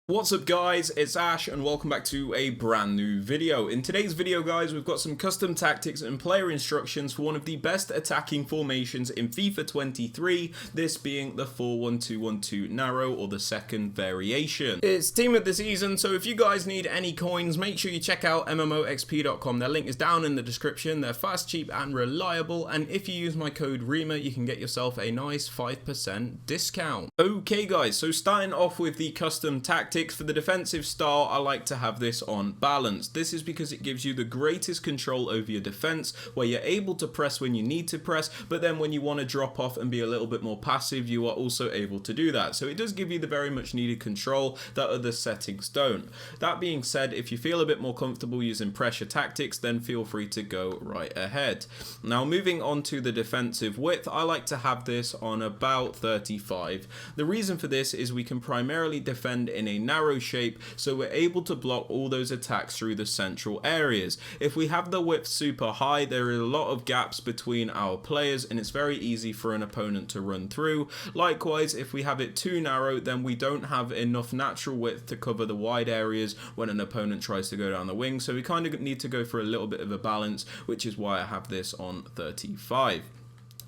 What's up guys, it's Ash and welcome back to a brand new video. In today's video guys, we've got some custom tactics and player instructions for one of the best attacking formations in FIFA 23, this being the 4-1-2-1-2 narrow, or the second variation. It's team of the season, so if you guys need any coins, make sure you check out MMOXP.com. Their link is down in the description. They're fast, cheap and reliable, and if you use my code Rema, you can get yourself a nice 5% discount. Okay guys, so starting off with the custom tactics. For the defensive style, I like to have this on balance. This is because it gives you the greatest control over your defense, where you're able to press when you need to press, but then when you want to drop off and be a little bit more passive, you are also able to do that. So it does give you the very much needed control that other settings don't. That being said, if you feel a bit more comfortable using pressure tactics, then feel free to go right ahead. Now moving on to the defensive width, I like to have this on about 35. The reason for this is we can primarily defend in a narrow shape, so we're able to block all those attacks through the central areas. If we have the width super high, there are a lot of gaps between our players and it's very easy for an opponent to run through. Likewise, if we have it too narrow, then we don't have enough natural width to cover the wide areas when an opponent tries to go down the wing, so we kind of need to go for a little bit of a balance, which is why I have this on 35.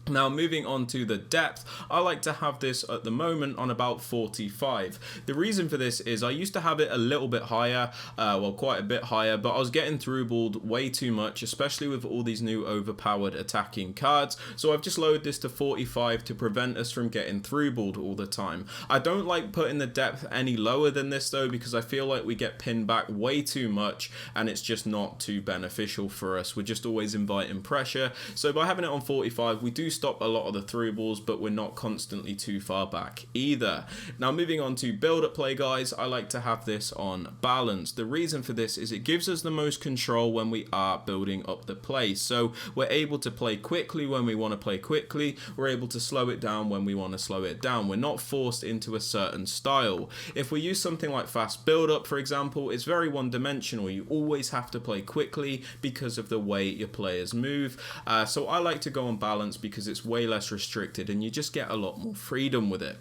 Now moving on to the depth, I like to have this at the moment on about 45. The reason for this is I used to have it a little bit higher, well quite a bit higher, but I was getting through-balled way too much, especially with all these new overpowered attacking cards, so I've just lowered this to 45 to prevent us from getting through-balled all the time. I don't like putting the depth any lower than this though, because I feel like we get pinned back way too much and it's just not too beneficial for us. We're just always inviting pressure, so by having it on 45 we do stop a lot of the through balls, but we're not constantly too far back either. Now moving on to build up play guys, I like to have this on balance. The reason for this is it gives us the most control when we are building up the play, so we're able to play quickly when we want to play quickly, we're able to slow it down when we want to slow it down, we're not forced into a certain style. If we use something like fast build up for example, it's very one-dimensional. You always have to play quickly because of the way your players move, so I like to go on balance because it's way less restricted and you just get a lot more freedom with it.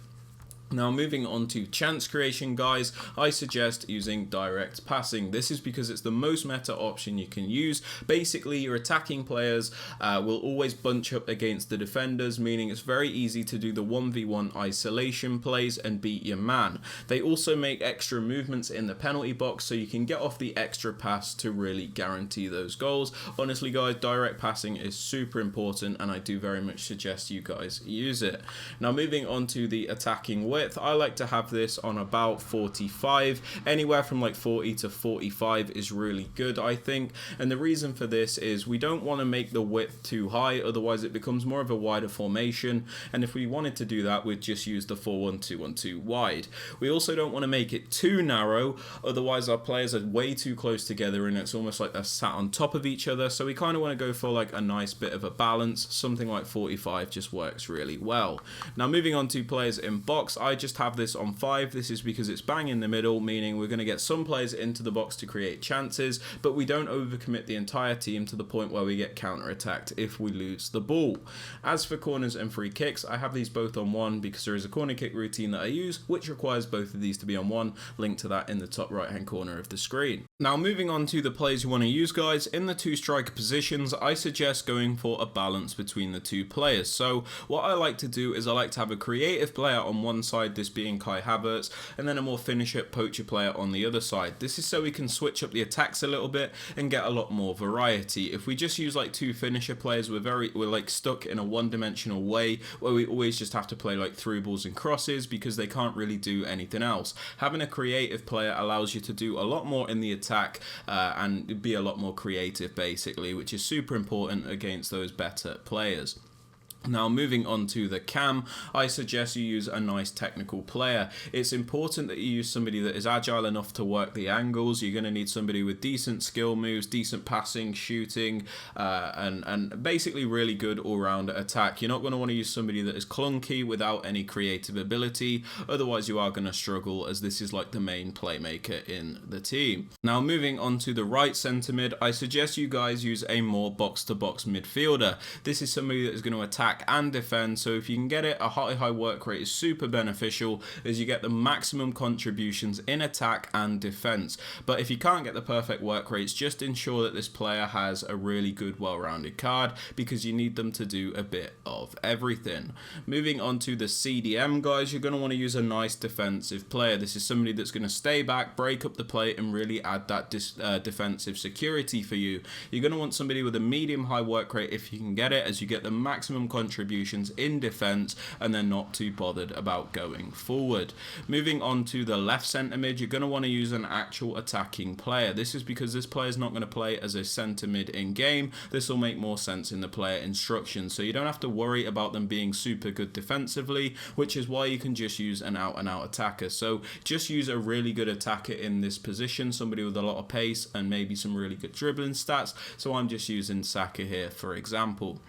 Now moving on to chance creation guys, I suggest using direct passing. This is because it's the most meta option you can use. Basically your attacking players will always bunch up against the defenders, meaning it's very easy to do the 1v1 isolation plays and beat your man. They also make extra movements in the penalty box, so you can get off the extra pass to really guarantee those goals. Honestly guys, direct passing is super important and I do very much suggest you guys use it. Now moving on to the attacking width, I like to have this on about 45. Anywhere from like 40 to 45 is really good, I think, and the reason for this is we don't want to make the width too high, otherwise it becomes more of a wider formation, and if we wanted to do that we'd just use the 4-1-2-1-2 wide. We also don't want to make it too narrow, otherwise our players are way too close together and it's almost like they're sat on top of each other, so we kind of want to go for like a nice bit of a balance. Something like 45 just works really well. Now moving on to players in box, I just have this on 5. This is because it's bang in the middle, meaning we're going to get some players into the box to create chances, but we don't overcommit the entire team to the point where we get counter-attacked if we lose the ball. As for corners and free kicks, I have these both on 1 because there is a corner kick routine that I use which requires both of these to be on 1. Link to that in the top right hand corner of the screen. Now moving on to the players you want to use guys, in the 2 striker positions I suggest going for a balance between the 2 players. So what I like to do is I like to have a creative player on one side, this being Kai Havertz, and then a more finisher poacher player on the other side. This is so we can switch up the attacks a little bit and get a lot more variety. If we just use like 2 finisher players, we're like stuck in a one-dimensional way where we always just have to play like through balls and crosses because they can't really do anything else. Having a creative player allows you to do a lot more in the attack and be a lot more creative basically, which is super important against those better players. Now moving on to the cam, I suggest you use a nice technical player. It's important that you use somebody that is agile enough to work the angles. You're going to need somebody with decent skill moves, decent passing, shooting, and basically really good all-round attack. You're not going to want to use somebody that is clunky without any creative ability, otherwise you are going to struggle, as this is like the main playmaker in the team. Now moving on to the right centre mid, I suggest you guys use a more box-to-box midfielder. This is somebody that is going to attack attack and defend. So if you can get it, a high work rate is super beneficial, as you get the maximum contributions in attack and defense. But if you can't get the perfect work rates, just ensure that this player has a really good, well-rounded card, because you need them to do a bit of everything. Moving on to the CDM, guys, you're going to want to use a nice defensive player. This is somebody that's going to stay back, break up the play, and really add that defensive security for you. You're going to want somebody with a medium high work rate if you can get it, as you get the maximum contributions in defense and they're not too bothered about going forward. Moving on to the left center mid, you're going to want to use an actual attacking player. This is because this player is not going to play as a center mid in game. This will make more sense in the player instructions, so you don't have to worry about them being super good defensively, which is why you can just use an out and out attacker. So just use a really good attacker in this position, somebody with a lot of pace and maybe some really good dribbling stats. So I'm just using Saka here, for example.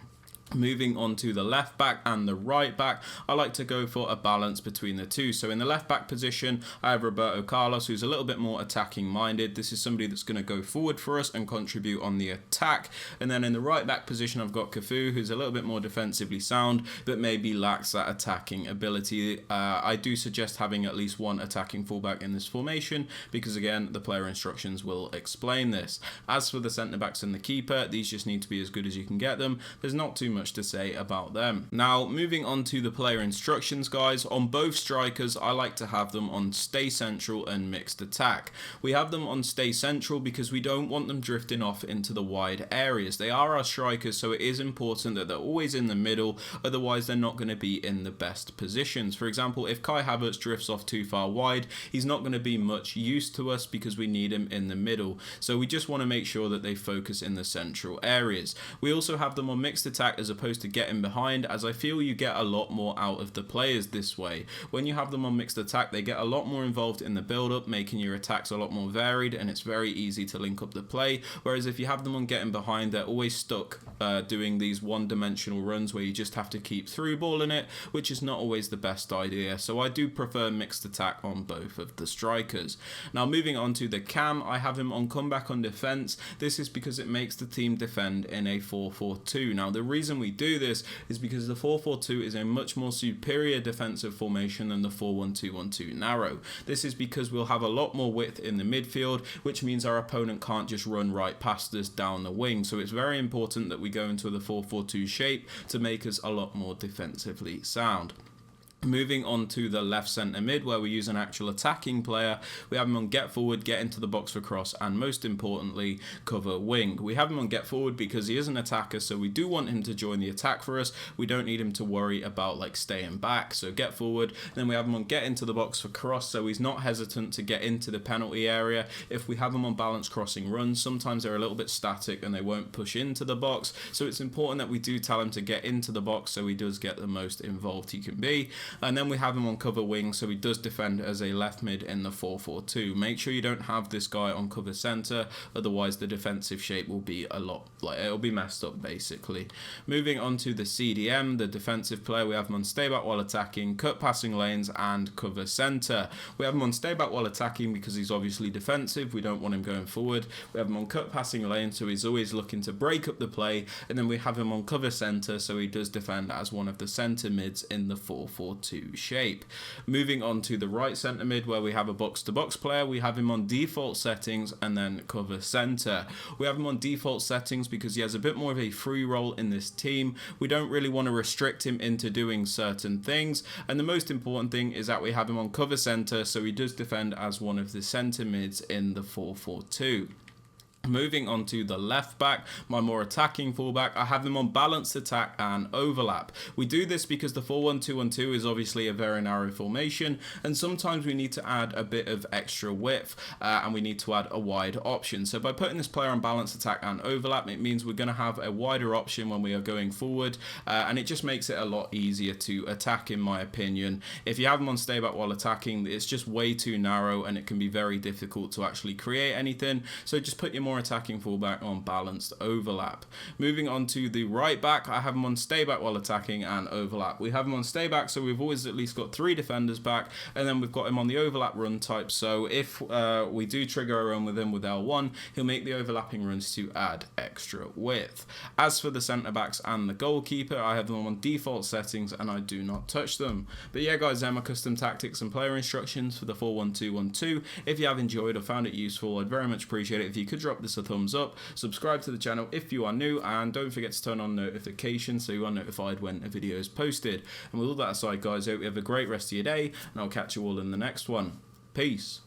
Moving on to the left back and the right back, I like to go for a balance between the two. So in the left back position, I have Roberto Carlos, who's a little bit more attacking minded. This is somebody that's going to go forward for us and contribute on the attack. And then in the right back position, I've got Cafu, who's a little bit more defensively sound, but maybe lacks that attacking ability. I do suggest having at least one attacking fullback in this formation, because again, the player instructions will explain this. As for the centre backs and the keeper, these just need to be as good as you can get them. There's not too much to say about them. Now, moving on to the player instructions, guys, on both strikers, I like to have them on stay central and mixed attack. We have them on stay central because we don't want them drifting off into the wide areas. They are our strikers, so it is important that they're always in the middle, otherwise they're not going to be in the best positions. For example, if Kai Havertz drifts off too far wide, he's not going to be much use to us because we need him in the middle. So we just want to make sure that they focus in the central areas. We also have them on mixed attack as opposed to getting behind, as I feel you get a lot more out of the players this way. When you have them on mixed attack, they get a lot more involved in the build-up, making your attacks a lot more varied, and it's very easy to link up the play. Whereas if you have them on getting behind, they're always stuck doing these one-dimensional runs where you just have to keep through balling it, which is not always the best idea. So I do prefer mixed attack on both of the strikers. Now, moving on to the cam, I have him on comeback on defense. This is because it makes the team defend in a 4-4-2. Now, the reason we do this is because the 4-4-2 is a much more superior defensive formation than the 4-1-2-1-2 narrow. This is because we'll have a lot more width in the midfield, which means our opponent can't just run right past us down the wing. So it's very important that we go into the 4-4-2 shape to make us a lot more defensively sound. Moving on to the left centre mid, where we use an actual attacking player, we have him on get forward, get into the box for cross, and most importantly, cover wing. We have him on get forward because he is an attacker, so we do want him to join the attack for us. We don't need him to worry about like staying back, so get forward. Then we have him on get into the box for cross, so he's not hesitant to get into the penalty area. If we have him on balanced crossing runs, sometimes they're a little bit static and they won't push into the box, so it's important that we do tell him to get into the box so he does get the most involved he can be. And then we have him on cover wing, so he does defend as a left mid in the 4-4-2. Make sure you don't have this guy on cover center, otherwise the defensive shape will be a lot, like it'll be messed up basically. Moving on to the CDM, the defensive player, we have him on stay back while attacking, cut passing lanes, and cover center. We have him on stay back while attacking because he's obviously defensive. We don't want him going forward. We have him on cut passing lane, so he's always looking to break up the play. And then we have him on cover center, so he does defend as one of the center mids in the 4-4-2 shape. Moving on to the right centre mid, where we have a box-to-box player, we have him on default settings and then cover centre. We have him on default settings because he has a bit more of a free role in this team. We don't really want to restrict him into doing certain things, and the most important thing is that we have him on cover centre, so he does defend as one of the centre mids in the 4-4-2. Moving on to the left back, my more attacking fullback, I have him on balanced attack and overlap. We do this because the 4-1-2-1-2 is obviously a very narrow formation, and sometimes we need to add a bit of extra width and we need to add a wide option. So by putting this player on balanced attack and overlap, it means we're going to have a wider option when we are going forward, and it just makes it a lot easier to attack, in my opinion. If you have him on stay back while attacking, it's just way too narrow and it can be very difficult to actually create anything. So just put your more more attacking fullback on balanced overlap. Moving on to the right back, I have him on stay back while attacking and overlap. We have him on stay back, so we've always at least got 3 defenders back, and then we've got him on the overlap run type, so if we do trigger a run with him with L1, he'll make the overlapping runs to add extra width. As for the centre backs and the goalkeeper, I have them on default settings and I do not touch them. But yeah guys, they're my custom tactics and player instructions for the 4-1-2-1-2. If you have enjoyed or found it useful, I'd very much appreciate it if you could drop this a thumbs up, subscribe to the channel if you are new, and don't forget to turn on notifications so you are notified when a video is posted. And with all that aside guys, I hope you have a great rest of your day, and I'll catch you all in the next one. Peace.